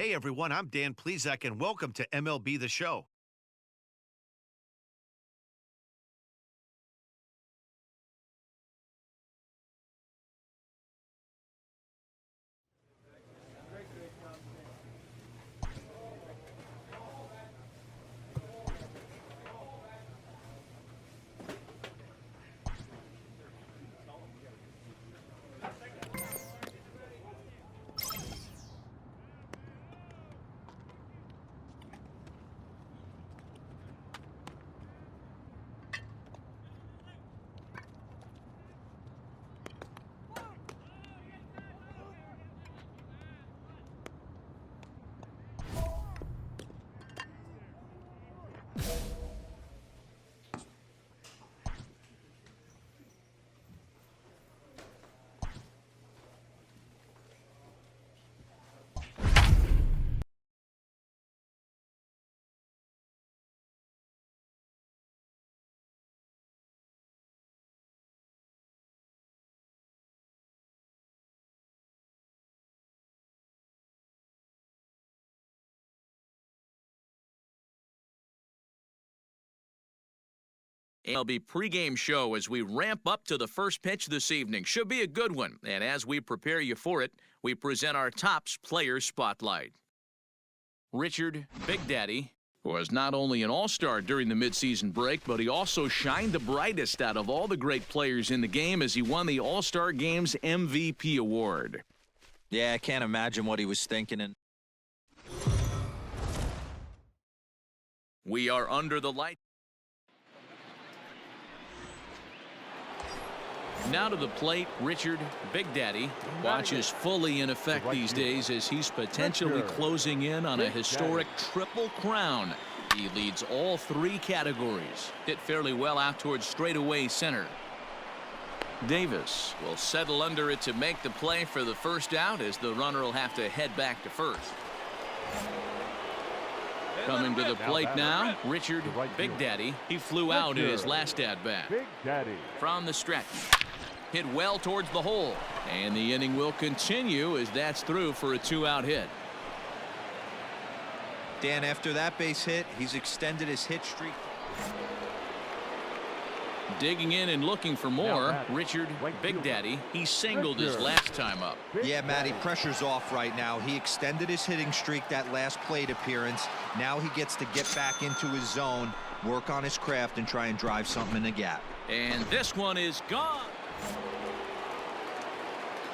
Hey everyone, I'm Dan Plezak and welcome to MLB The Show. MLB pregame show as we ramp up to the first pitch this evening. Should be a good one. And as we prepare you for it, we present our Topps Player Spotlight. Richard Big Daddy was not only an all-star during the midseason break, but he also shined the brightest out of all the great players in the game as he won the All-Star Game's MVP award. Yeah, I can't imagine what he was thinking. We are under the light. Now to the plate, Richard Big Daddy watches fully in effect these days as he's potentially closing in on a historic triple crown. He leads all three categories. Hit fairly well out towards straightaway center. Davis will settle under it to make the play for the first out as the runner will have to head back to first. Coming to the plate now, Richard Big Daddy. He flew out in his last at-bat. From the stretch. Hit well towards the hole. And the inning will continue as that's through for a two-out hit. Dan, after that base hit, he's extended his hit streak. Digging in and looking for more, Richard Big Daddy. He singled his last time up. Yeah, Matty, pressure's off right now. He extended his hitting streak that last plate appearance. Now he gets to get back into his zone, work on his craft, and try and drive something in the gap. And this one is gone.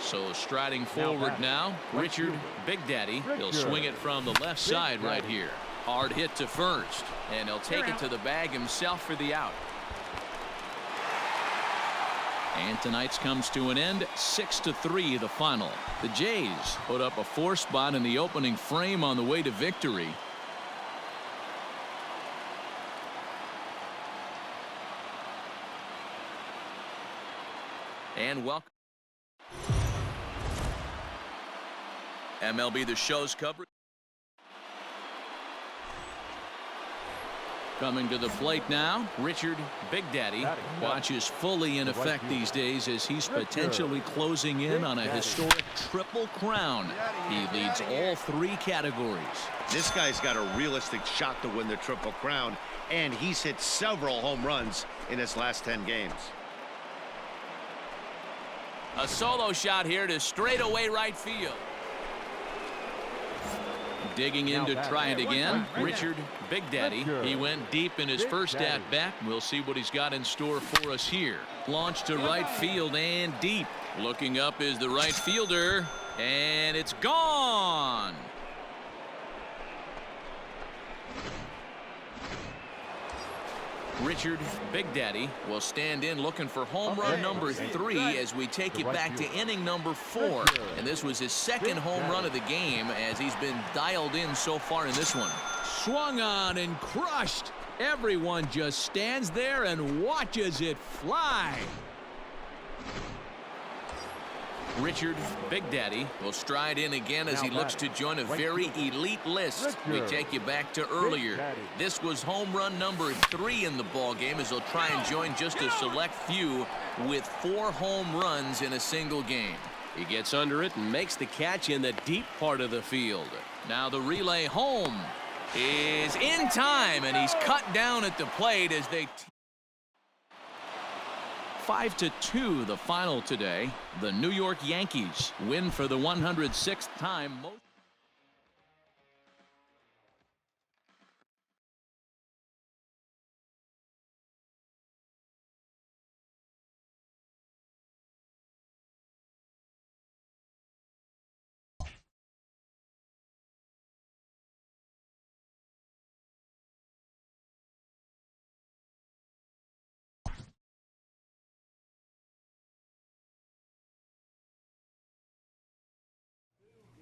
So striding forward now, Richard Big Daddy. He'll swing it from the left side right here. Hard hit to first, and he'll take it to the bag himself for the out. And tonight's comes to an end, 6-3 the final. The Jays put up a 4 spot in the opening frame on the way to victory. And welcome. MLB The Show's coverage. Coming to the plate now, Richard Big Daddy watches fully in effect these days as he's potentially closing in on a historic triple crown. He leads all three categories. This guy's got a realistic shot to win the Triple Crown, and he's hit several home runs in his last 10 games. A solo shot here to straightaway right field. Digging in to try it again, Richard Big Daddy. He went deep in his first at-bat. We'll see what he's got in store for us here. Launched to right field and deep. Looking up is the right fielder, and it's gone. Richard Big Daddy will stand in looking for home run number 3 as we take you back to inning number 4. And this was his second home run of the game as he's been dialed in so far in this one. Swung on and crushed. Everyone just stands there and watches it fly. Richard Big Daddy will stride in again as he looks to join a very elite list. We take you back to earlier. This was home run number 3 in the ball game as he'll try and join just a select few with 4 home runs in a single game. He gets under it and makes the catch in the deep part of the field. Now the relay home is in time, and he's cut down at the plate as they 5-2 the final today. The New York Yankees win for the 106th time.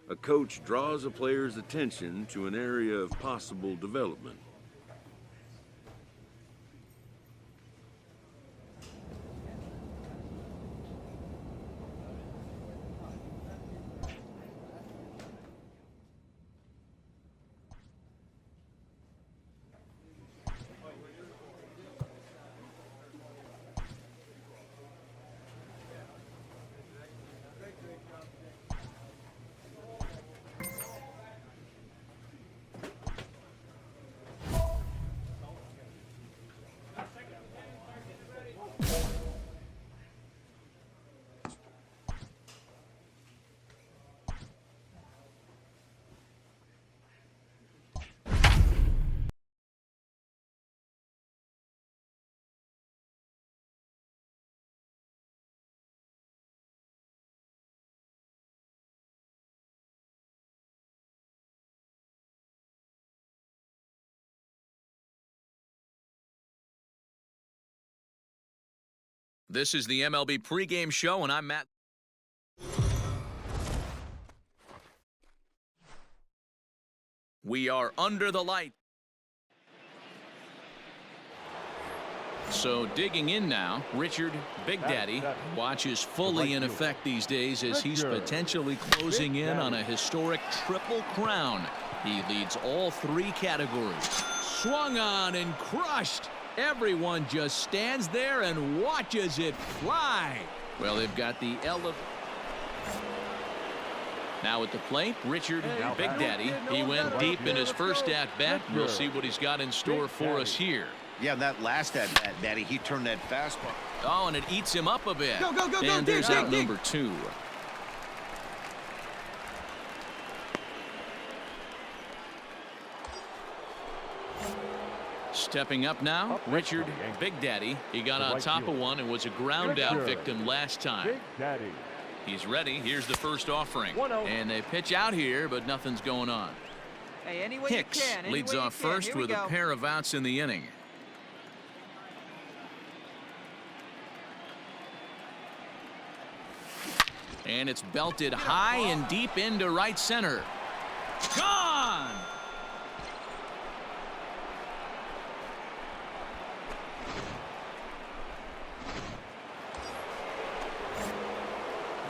A coach draws a player's attention to an area of possible development. This is the MLB pregame show, and I'm Matt. We are under the light. So digging in now, Richard Big Daddy watches fully in effect these days as he's potentially closing in on a historic triple crown. He leads all three categories. Swung on and crushed. Everyone just stands there and watches it fly. Well, they've got the now at the plate, Richard Big Daddy. He went deep in his first at-bat. We'll see what he's got in store for us here. Yeah, that last at-bat, Daddy, he turned that fastball. Oh, and it eats him up a bit. Go, go, go, go, and there's dig, out dig, number 2. Stepping up now, Richard Big Daddy. He got on top of one and was a ground out victim last time. He's ready. Here's the first offering. And they pitch out here, but nothing's going on. Hey, any way Hicks you can, leads off first with a pair of outs in the inning. And it's belted high and deep into right center. Gone!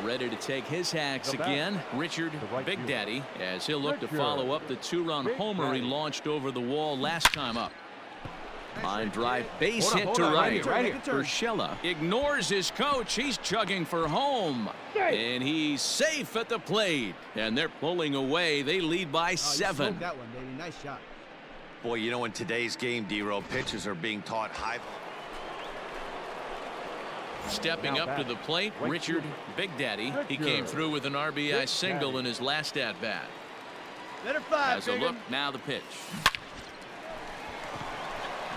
Ready to take his hacks again, Richard Big Daddy, as he'll look to follow up the 2-run homer he launched over the wall last time up. Line drive base hit to right. Urshela ignores his coach. He's chugging for home. And he's safe at the plate. And they're pulling away. They lead by 7. That one, baby. Nice shot. Boy, you know, in today's game, D-Row, pitchers are being taught high. Stepping up to the plate, Richard Big Daddy. He came through with an RBI single in his last at-bat. Let her fly, As a look, now the pitch.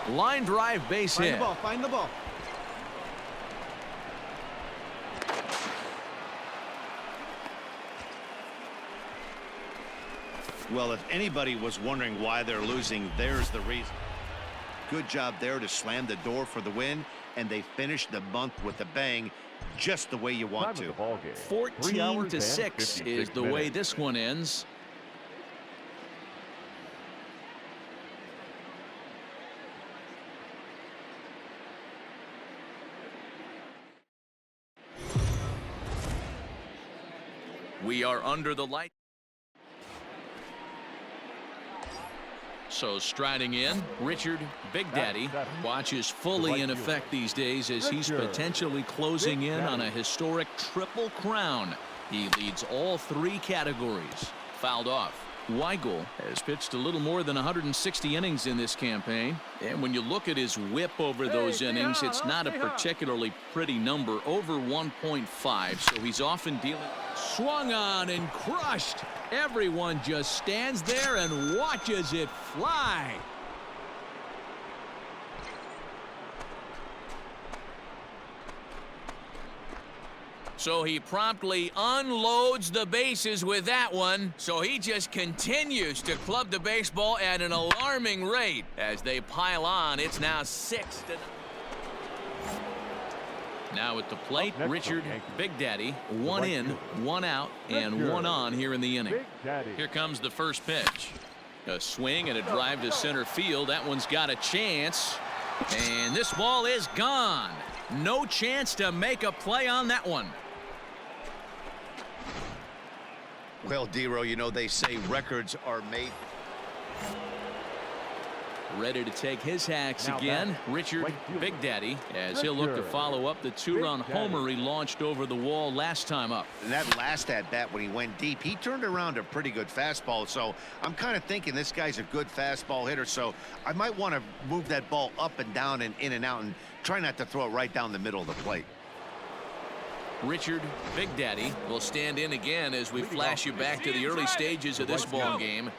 Line drive base hit. Find the ball, find the ball. Well, if anybody was wondering why they're losing, there's the reason. Good job there to slam the door for the win, and they finished the month with a bang, just the way you want to. 14-6 is the way this one ends. We are under the light. So striding in, Richard Big Daddy watches fully in effect these days as he's potentially closing in on a historic triple crown. He leads all 3 categories. Fouled off. Weigel has pitched a little more than 160 innings in this campaign. And when you look at his whip over those innings, it's not a particularly pretty number, over 1.5. So he's often dealing. Swung on and crushed. Everyone just stands there and watches it fly. So he promptly unloads the bases with that one. So he just continues to club the baseball at an alarming rate. As they pile on, it's now 6-0. Now at the plate, Richard Big Daddy, 1 in, 1 out, and 1 on here in the inning. Here comes the first pitch. A swing and a drive to center field. That one's got a chance. And this ball is gone. No chance to make a play on that one. Well, Dero, you know, they say records are made. Ready to take his hacks again, Richard Big Daddy, as he'll look to follow up the 2-run homer he launched over the wall last time up. And that last at-bat when he went deep, he turned around a pretty good fastball. So I'm kind of thinking this guy's a good fastball hitter. So I might want to move that ball up and down and in and out and try not to throw it right down the middle of the plate. Richard Big Daddy will stand in again as we flash you back to the early stages of this ball game.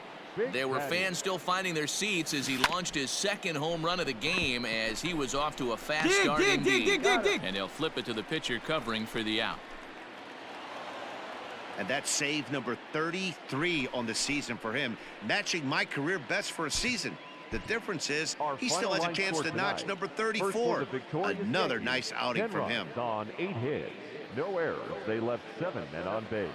There were fans still finding their seats as he launched his 2nd home run of the game as he was off to a fast start indeed. And he'll flip it to the pitcher covering for the out. And that's save number 33 on the season for him, matching my career best for a season. The difference is he still has a chance to notch number 34. Another nice outing from him. On 8 hits, no errors. They left 7 men on base.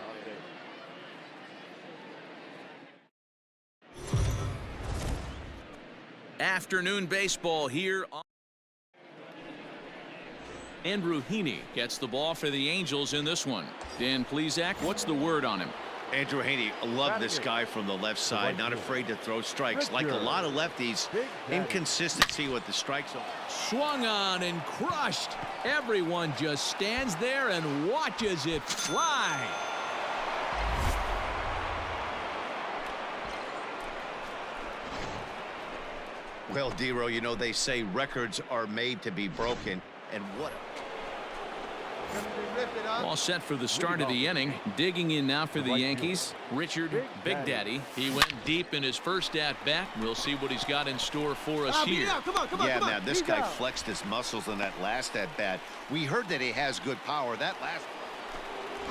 Afternoon baseball here on. Andrew Heaney gets the ball for the Angels in this one. Dan Plesac, what's the word on him? Andrew Heaney, I love this guy from the left side, not afraid to throw strikes. Like a lot of lefties, inconsistency with the strike zone. Swung on and crushed. Everyone just stands there and watches it fly. Well, Dero, you know, they say records are made to be broken. And what? All set for the start of the inning. Digging in now for the Yankees, Richard Big Daddy. He went deep in his first at-bat. We'll see what he's got in store for us here. Yeah, man, this guy flexed his muscles in that last at-bat. We heard that he has good power. That last...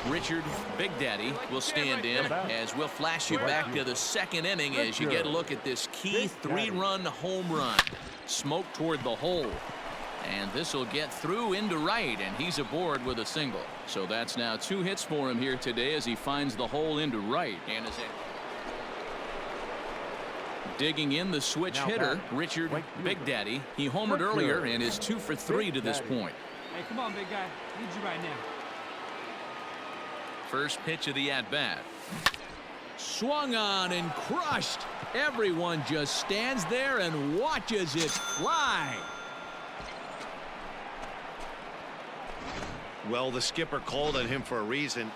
Richard Big Daddy will stand in as we'll flash you back to the 2nd inning as you get a look at this key 3-run home run. Smoke toward the hole. And this will get through into right, and he's aboard with a single. So that's now 2 hits for him here today as he finds the hole into right. And is in. Digging in the switch hitter, Richard Big Daddy. He homered earlier and is 2 for 3 to this point. Hey, come on, big guy. Need you right now. First pitch of the at-bat. Swung on and crushed. Everyone just stands there and watches it fly. Well, the skipper called on him for a reason.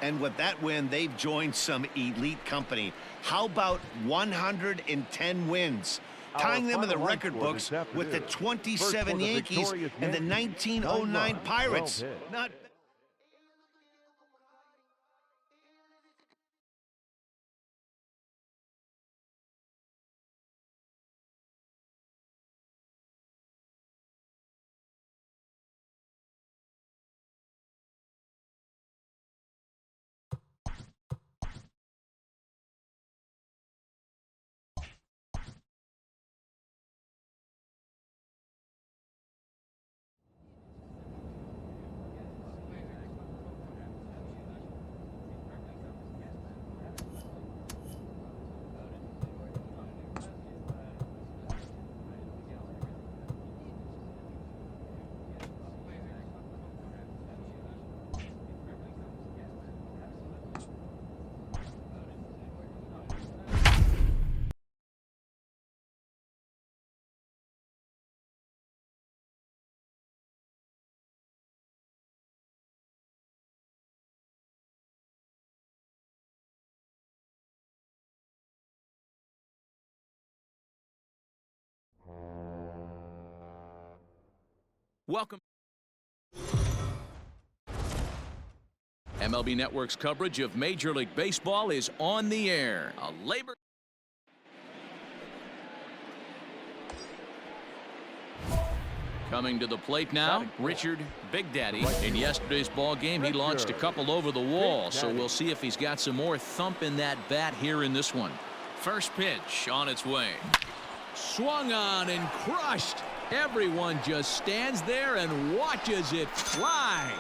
And with that win, they've joined some elite company. How about 110 wins? Tying them in the record books with the 27 Yankees and the 1909 Pirates. Not Welcome. MLB Network's coverage of Major League Baseball is on the air. A labor. Coming to the plate now, Richard Big Daddy. In yesterday's ball game, he launched a couple over the wall, so we'll see if he's got some more thump in that bat here in this one. First pitch on its way. Swung on and crushed. Everyone just stands there and watches it fly.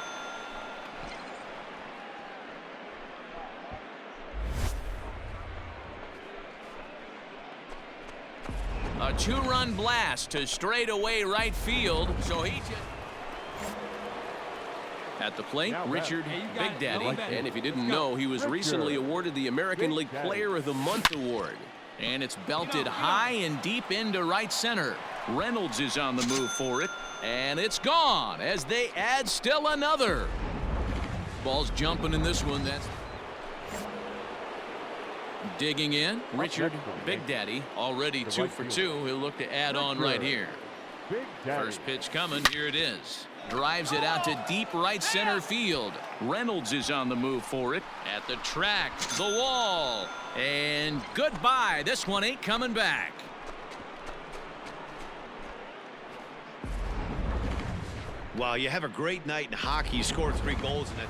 A two-run blast to straightaway right field. So he just... At the plate, Richard Big Daddy. And if you didn't know, he was recently awarded the American League Player of the Month award. And it's belted high and deep into right center. Reynolds is on the move for it. And it's gone as they add still another. Ball's jumping in this one. That's digging in. Richard Big Daddy already 2 for 2. He'll look to add on right here. First pitch coming. Here it is. Drives it out to deep right center field. Reynolds is on the move for it. At the track, the wall, and goodbye. This one ain't coming back. Well, you have a great night in hockey. You score 3 goals in it.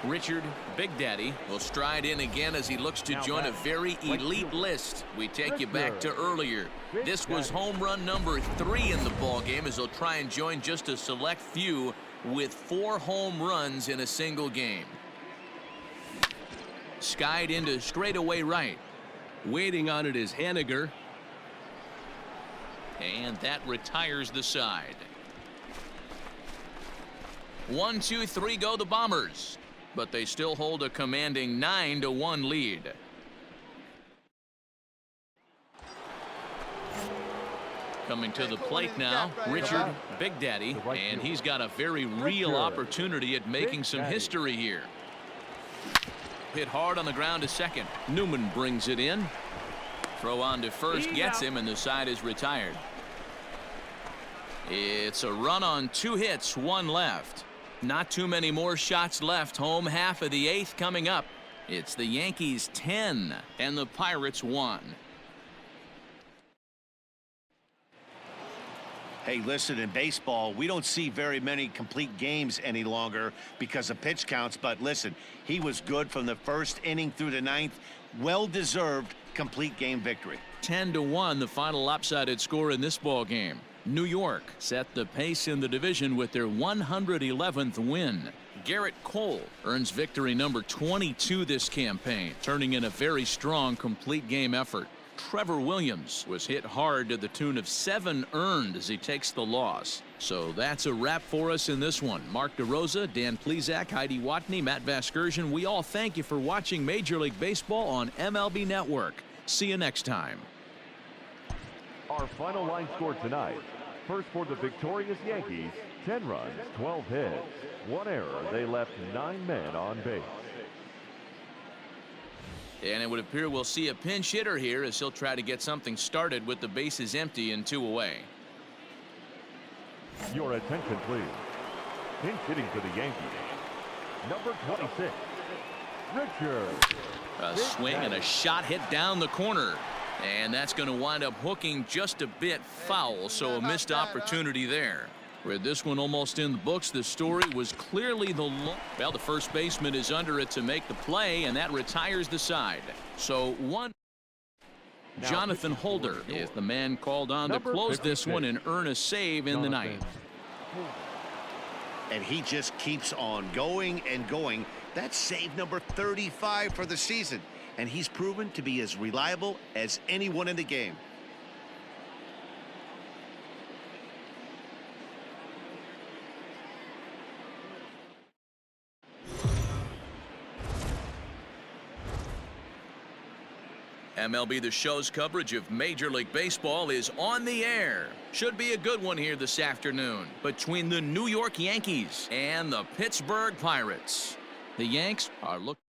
Richard Big Daddy will stride in again as he looks to join a very elite list. We take you back to earlier. This was home run number 3 in the ball game as he'll try and join just a select few with 4 home runs in a single game. Skied into straightaway right. Waiting on it is Henniger. And that retires the side. 1, 2, 3 go the Bombers. But they still hold a commanding 9-1 lead. Coming to the plate now, Richard Big Daddy, and he's got a very real opportunity at making some history here. Hit hard on the ground to second. Newman brings it in. Throw on to first, gets him, and the side is retired. It's a run on 2 hits, 1 left. Not too many more shots left. Home half of the 8th coming up. It's the Yankees 10 and the Pirates 1. Hey, listen, in baseball, we don't see very many complete games any longer because of pitch counts. But listen, he was good from the 1st inning through the 9th. Well-deserved complete game victory. 10-1, the final lopsided score in this ball game. New York set the pace in the division with their 111th win. Garrett Cole earns victory number 22 this campaign, turning in a very strong complete game effort. Trevor Williams was hit hard to the tune of 7 earned as he takes the loss. So that's a wrap for us in this one. Mark DeRosa, Dan Plesac, Heidi Watney, Matt Vasgersian, we all thank you for watching Major League Baseball on MLB Network. See you next time. Our final line score tonight. First for the victorious Yankees, 10 runs, 12 hits, 1 error. They left 9 men on base. And it would appear we'll see a pinch hitter here as he'll try to get something started with the bases empty and 2 away. Your attention, please. Pinch hitting for the Yankees. Number 26, Richard. A swing and a shot hit down the corner. And that's going to wind up hooking just a bit foul, so a missed opportunity there. With this one almost in the books, the story was clearly well, the first baseman is under it to make the play, and that retires the side. So one. Jonathan Holder is the man called on to close this one and earn a save in the ninth. And he just keeps on going and going. That's save number 35 for the season. And he's proven to be as reliable as anyone in the game. MLB The Show's coverage of Major League Baseball is on the air. Should be a good one here this afternoon between the New York Yankees and the Pittsburgh Pirates. The Yanks are looking.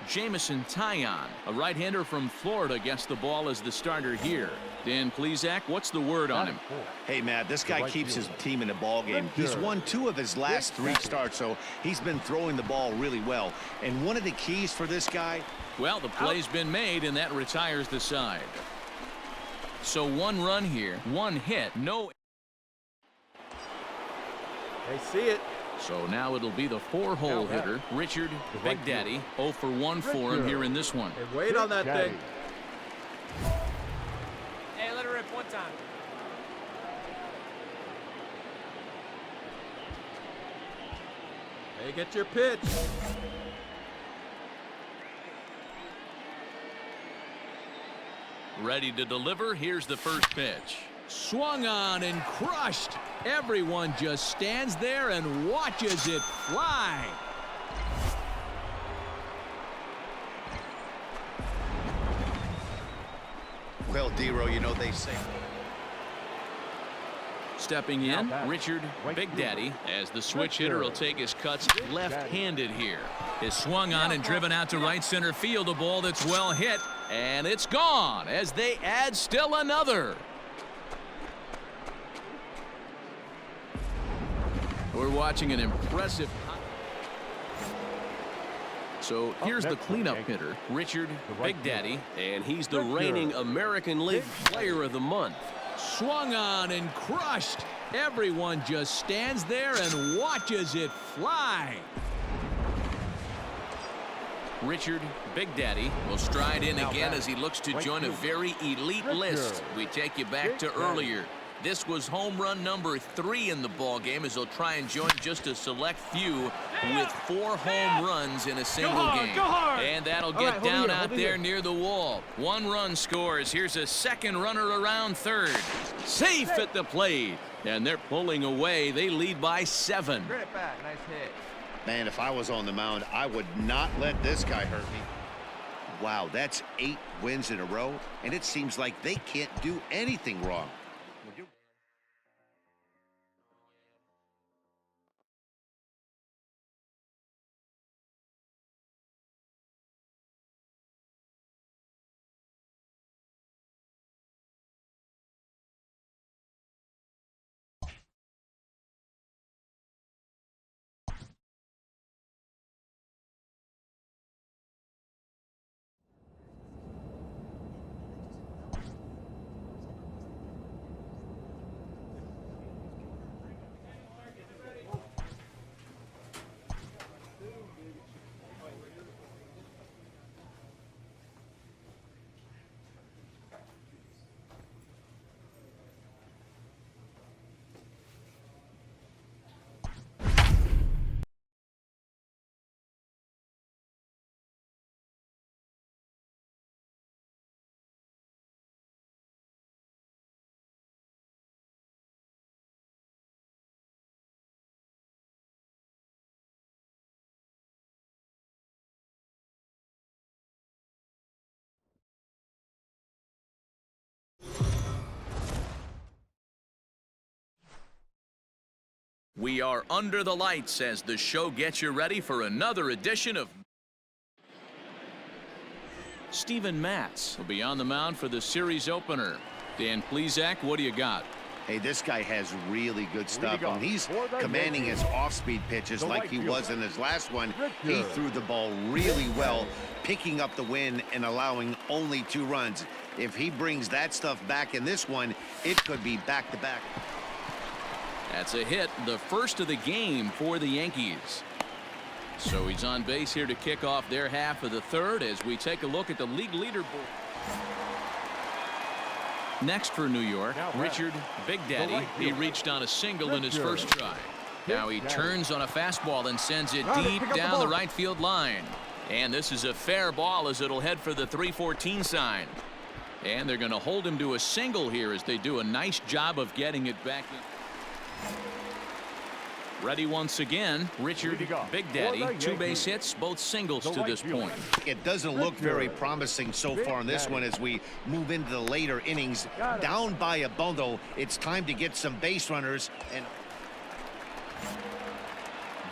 Jamison Taillon, a right-hander from Florida, gets the ball as the starter here. Dan Plesac, what's the word on him? Hey, Matt, this guy keeps his team in the ball game. He's won 2 of his last 3 starts, so he's been throwing the ball really well. And one of the keys for this guy... Well, the play's been made, and that retires the side. So 1 run here, 1 hit, no... They see it. So now it'll be the 4-hole hitter, Richard Big Daddy. 0 for 1 for him here in this one. Hey, wait on that thing. Hey, let her rip one time. Hey, get your pitch. Ready to deliver. Here's the first pitch. Swung on and crushed. Everyone just stands there and watches it fly. Well, Dero, you know they say... Stepping in, Richard Big Daddy, as the switch hitter will take his cuts left-handed here. Is swung on and driven out to right center field, a ball that's well hit, and it's gone as they add still another. We're watching an impressive... So here's the cleanup hitter, Richard Big Daddy, and he's the reigning American League Player of the Month. Swung on and crushed. Everyone just stands there and watches it fly. Richard Big Daddy will stride in again as he looks to join a very elite list. We take you back to earlier. This was home run number 3 in the ball game, as he'll try and join just a select few with 4 home runs in a single game. And that'll get down out there near the wall. 1 run scores. Here's a second runner around third. Safe at the plate. And they're pulling away. They lead by 7. Bring it back. Nice hit. Man, if I was on the mound, I would not let this guy hurt me. Wow, that's 8 wins in a row, and it seems like they can't do anything wrong. We are under the lights as the show gets you ready for another edition of... Steven Matz will be on the mound for the series opener. Dan Plesac, what do you got? Hey, this guy has really good stuff. When he's commanding his off-speed pitches like he was in his last one, he threw the ball really well, picking up the win and allowing only 2 runs. If he brings that stuff back in this one, it could be back-to-back. That's a hit, the first of the game for the Yankees. So he's on base here to kick off their half of the third as we take a look at the league leaderboard. Next for New York, Richard Big Daddy. He reached on a single in his first try. Now he turns on a fastball and sends it deep down the right field line. And this is a fair ball as it'll head for the 314 sign. And they're going to hold him to a single here as they do a nice job of getting it back in. Ready once again, Richard Big Daddy. 2 base hits, both singles to this point. It doesn't look very promising so far in this one as we move into the later innings. Down by a bundle, it's time to get some base runners. And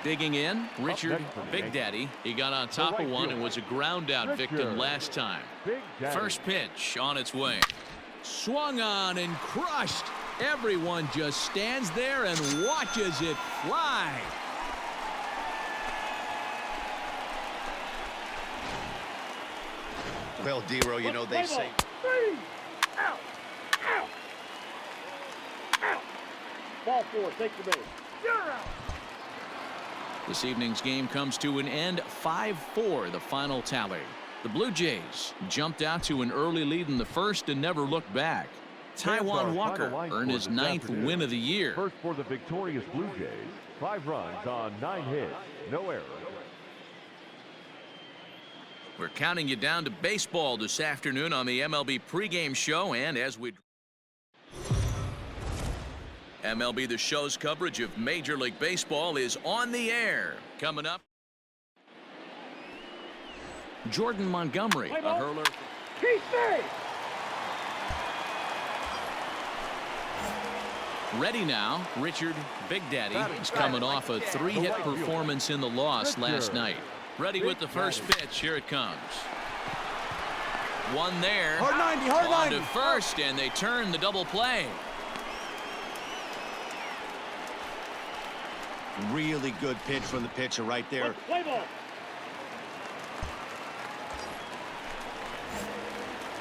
Digging in, Richard next for the Big Yankees, Daddy. He got on top of right one and fielder, was a ground out Richard victim last time. Big Daddy. First pitch on its way. Swung on and crushed. Everyone just stands there and watches it fly. Well, D-Row, you know, they say... Ball four, take the base. You're out. This evening's game comes to an end. 5-4, the final tally. The Blue Jays jumped out to an early lead in the first and never looked back. Taijuan Walker earned his 9th win of the year. First for the victorious Blue Jays. 5 runs on 9 hits. No errors. We're counting you down to baseball this afternoon on the MLB pregame show, and as we MLB The Show's coverage of Major League Baseball is on the air. Coming up, Jordan Montgomery, a hurler. Ready now, Richard Big Daddy is coming off a 3-hit performance in the loss last night. Ready with the first pitch. Here it comes. One there. Hard 90, hard On 90. to first, and they turn the double play. Really good pitch from the pitcher right there. Play ball.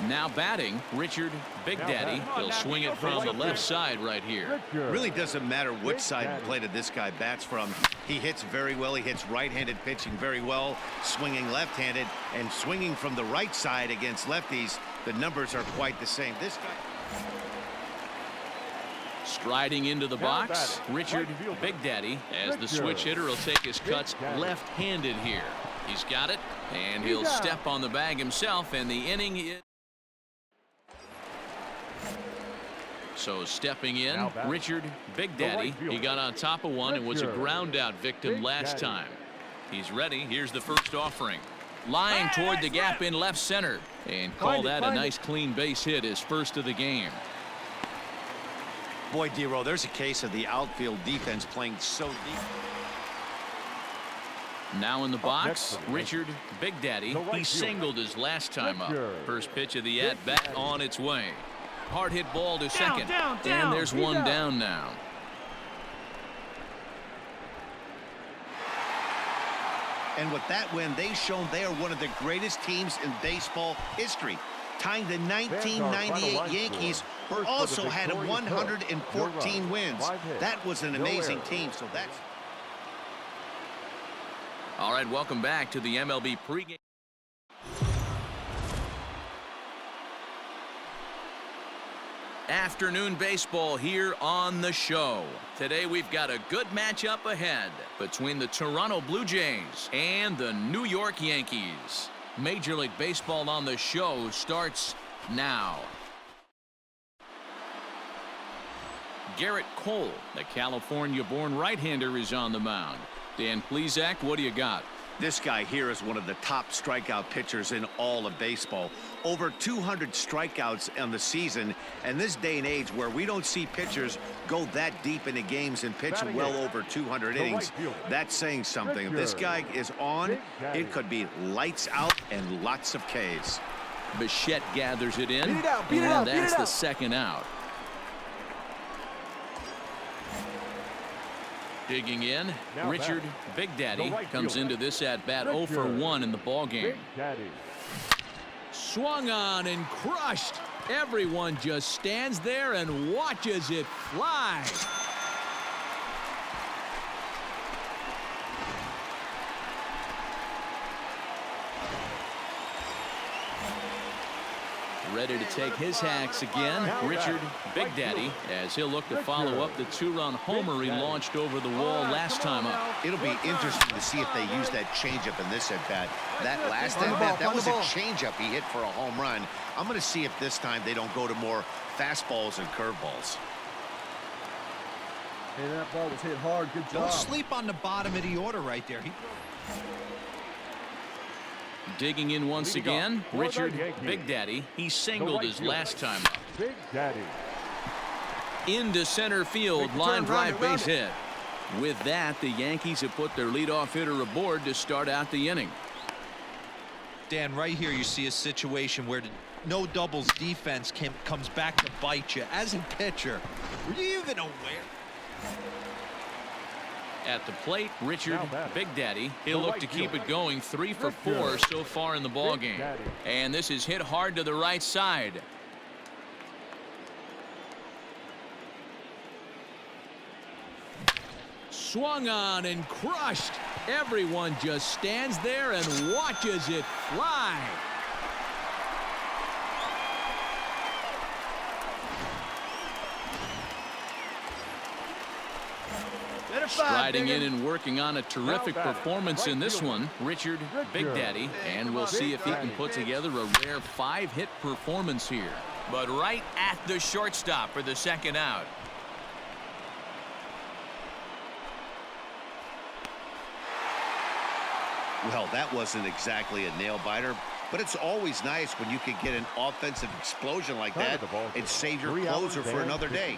Now batting, Richard Big Daddy. He'll swing it from the left side right here. Really doesn't matter which side of the plate this guy bats from. He hits very well. He hits right-handed pitching very well, swinging left-handed, and swinging from the right side against lefties. The numbers are quite the same. This guy... Striding into the box, Richard Big Daddy, as the switch hitter will take his cuts left-handed here. He's got it, and he'll step on the bag himself, and the inning is... So stepping in, Richard Big Daddy. He got on top of one and was a ground out victim last time. He's ready. Here's the first offering. Line toward the gap in left center, and call that a nice clean base hit, his first of the game. Boy, D-Row, there's a case of the outfield defense playing so deep. Now in the box, Richard Big Daddy. He singled his last time up. First pitch of the at-bat on its way. Hard hit ball to second. And there's one down now. And with that win, they've shown they are one of the greatest teams in baseball history, tying the 1998 Yankees, who also had 114 wins. That was an amazing team, so that's... All right, welcome back to the MLB pregame. Afternoon baseball here on the show. Today we've got a good matchup ahead between the Toronto Blue Jays and the New York Yankees. Major League Baseball on the show starts now. Garrett Cole, the California-born right-hander, is on the mound. Dan Plesac, what do you got? This guy here is one of the top strikeout pitchers in all of baseball. Over 200 strikeouts on the season, and this day and age where we don't see pitchers go that deep into games and pitch well over 200 innings, that's saying something. If this guy is on, it could be lights out and lots of Ks. Bichette gathers it in, Beat it out, beat it out, and that's beat it the out. second out. Digging in, Richard Big Daddy comes into this at-bat 0 for 1 in the ballgame. Swung on and crushed. Everyone just stands there and watches it fly. Ready to take his hacks again, Richard Big Daddy, as he'll look to follow up the 2-run homer he launched over the wall last time up. It'll be interesting to see if they use that changeup in this at-bat. That last at-bat, that was a changeup he hit for a home run. I'm going to see if this time they don't go to more fastballs and curveballs. Hey, that ball was hit hard. Good job. Don't sleep on the bottom of the order right there. Digging in once again, Richard Big Daddy. He singled his last time up. Big Daddy. Into center field, line drive base hit. With that, the Yankees have put their leadoff hitter aboard to start out the inning. Dan, right here you see a situation where the no doubles defense comes back to bite you. As a pitcher, were you even aware? At the plate, Richard Big Daddy. He'll look to keep it going. 3 for 4 so far in the ballgame. And this is hit hard to the right side. Swung on and crushed. Everyone just stands there and watches it fly. Striding in and working on a terrific performance in this one, Richard Big Daddy, and we'll see if he can put together a rare 5-hit performance here. But right at the shortstop for the second out. Well, that wasn't exactly a nail-biter, but it's always nice when you can get an offensive explosion like that and save your closer for another day.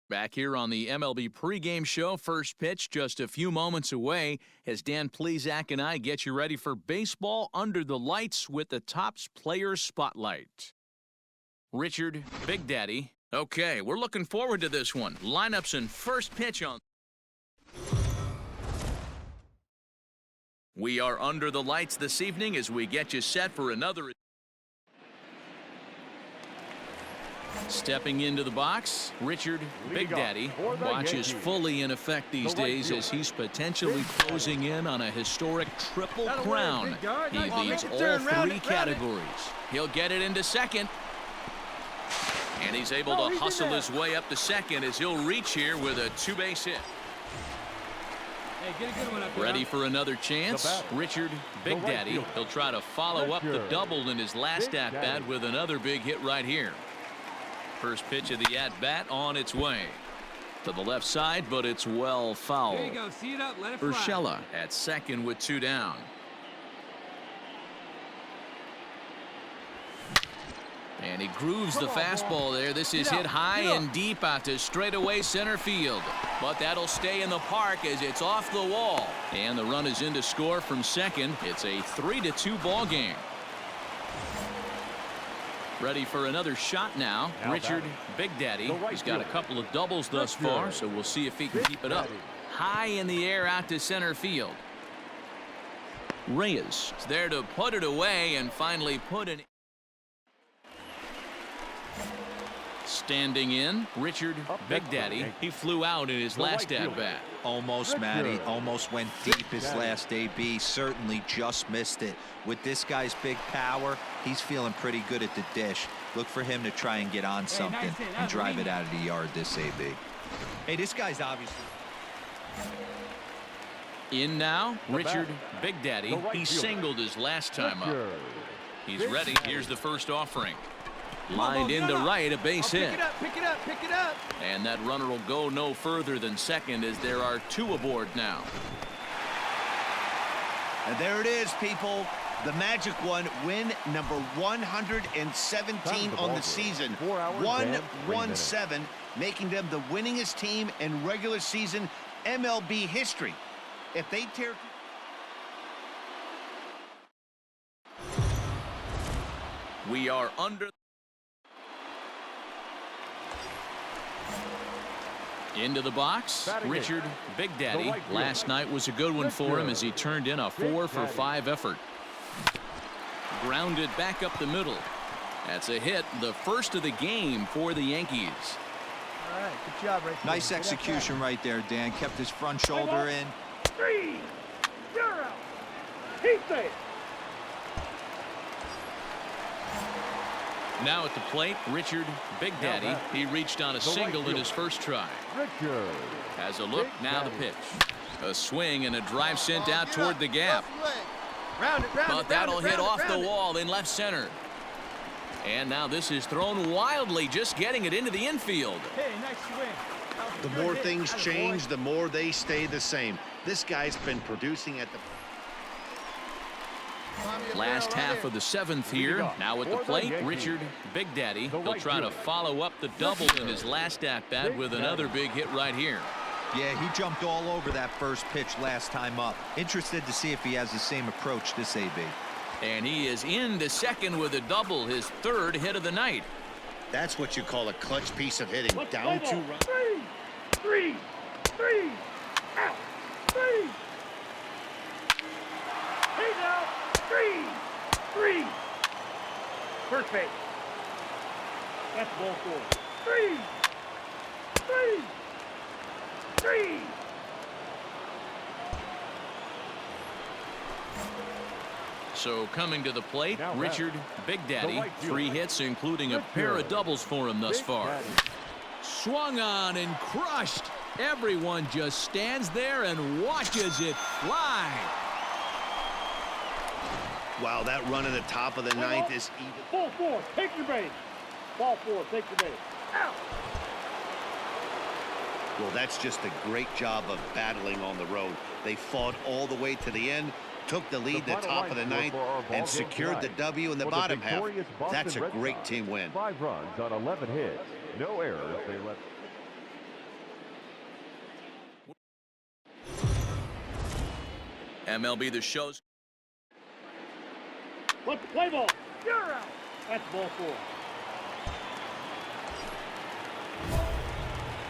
Back here on the MLB pregame show, first pitch just a few moments away as Dan Plesac and I get you ready for baseball under the lights with the Topps Player Spotlight. Richard Big Daddy. Okay, we're looking forward to this one. Lineups and first pitch on. We are under the lights this evening as we get you set for another. Stepping into the box, Richard Big Daddy. Watch is fully in effect these days as he's potentially closing in on a historic triple crown. He leads all 3 categories. He'll get it into second. And he's able to hustle his way up to second as he'll reach here with a 2-base hit. Hey, get a good one up there. Ready for another chance, Richard Big Daddy. He'll try to follow up the double in his last at-bat with another big hit right here. First pitch of the at-bat on its way. To the left side, but it's well foul. There you go. See it up. Let it fly. Urshela at second with 2 down. And he grooves the fastball there. This is hit high and deep out to straightaway center field. But that'll stay in the park as it's off the wall. And the run is in to score from second. It's a 3-2 ball game. Ready for another shot now. Richard Big Daddy. He's got a couple of doubles thus far, so we'll see if he can keep it up. High in the air out to center field. Reyes is there to put it away and finally put it. Standing in, Richard Big Daddy. He flew out in his last at-bat. Almost, Matty. Almost went deep his last AB. Certainly just missed it. With this guy's big power, he's feeling pretty good at the dish. Look for him to try and get on something and drive it out of the yard this AB. Hey, this guy's obviously... In now, Richard Big Daddy. He singled his last time up. He's ready. Here's the first offering. Lined into right, a base hit. Pick it up. And that runner will go no further than second as there are 2 aboard now. And there it is, people. The Magic won win number 117 on the season. 1-1-7, making them the winningest team in regular season MLB history. If they tear... We are under... Into the box, Richard Big Daddy. Last night was a good one for him as he turned in a 4-for-5 effort. Grounded back up the middle. That's a hit, the first of the game for the Yankees. All right, good job, right there. Nice execution right there, Dan. Kept his front shoulder in. 3, 0. Keep it. Now at the plate, Richard Big Daddy. He reached on a single in his first try. Richard. Has a look, now the pitch. A swing and a drive sent out toward the gap. But that'll hit off the wall in left center. And now this is thrown wildly, just getting it into the infield. Hey, nice swing. The more things change, the more they stay the same. This guy's been producing at the... Last half of the seventh here. Now at the plate, Richard Big Daddy. He'll try to follow up the double in his last at-bat with another big hit right here. Yeah, he jumped all over that first pitch last time up. Interested to see if he has the same approach this AB. And he is into second with a double, his third hit of the night. That's what you call a clutch piece of hitting. Down 2 runs. 3, out, 3. Hey now, 3. First base. That's ball 4. 3. So coming to the plate, Richard Big Daddy. 3 hits, including a pair of doubles for him thus far. Swung on and crushed. Everyone just stands there and watches it fly. Wow, that run at the top of the ninth is even. Ball 4, take your base. Ball 4, take your base. Out. Well, that's just a great job of battling on the road. They fought all the way to the end, took the lead the top of the ninth, and secured the W in the bottom half. That's a great team win. 5 runs on 11 hits. No errors. They left. MLB The Show's. Let's play ball. You're out. That's ball 4.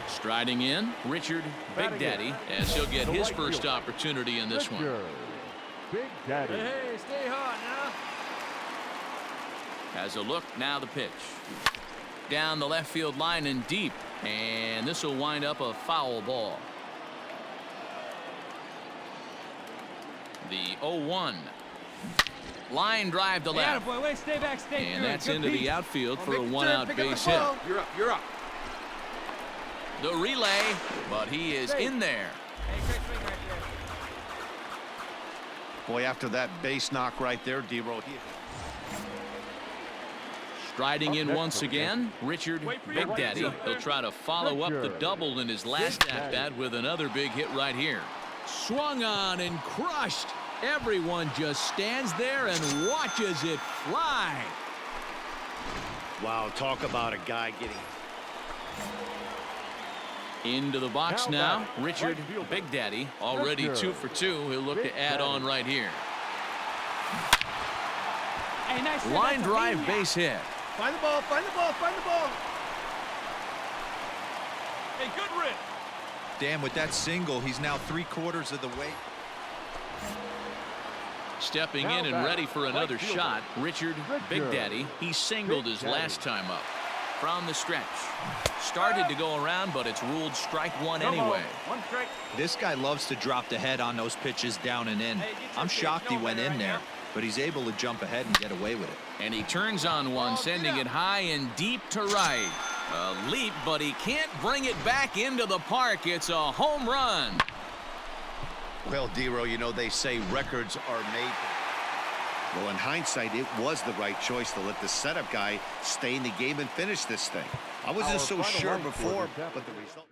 Striding in, Richard Big Daddy, as he'll get his first opportunity in this one. Big Daddy. Hey, stay hot now. Has a look, now the pitch. Down the left field line and deep, and this will wind up a foul ball. The 0-1. Line drive to left. Boy, wait, stay back, stay And good. that's Good into piece. the outfield for a one-out base hit. You're up. The relay, but he is in there. Hey, great swing right there. Boy, after that base knock right there, D-Roll. Striding in once again, Richard Big Daddy. He'll try to follow up the double in his last at-bat with another big hit right here. Swung on and crushed. Everyone just stands there and watches it fly. Wow, talk about a guy getting... Into the box now, Richard Big Daddy. Already 2 for 2. He'll look to add on right here. Hey, nice hit. Line That's a drive maniac. base hit. Find the ball, find the ball, find the ball. Hey, good rip. Dan, with that single, he's now 3/4 of the way. Stepping in and ready for another shot, Richard Big Daddy. He singled his last time up. From the stretch. Started to go around, but it's ruled strike one anyway. 1 strike. This guy loves to drop the head on those pitches down and in. I'm shocked he went in there, but he's able to jump ahead and get away with it. And he turns on one, sending it high and deep to right. A leap, but he can't bring it back into the park. It's a home run. Well, D-Roll, you know, they say records are made. Well, in hindsight, it was the right choice to let the setup guy stay in the game and finish this thing. I wasn't so sure before, but the result...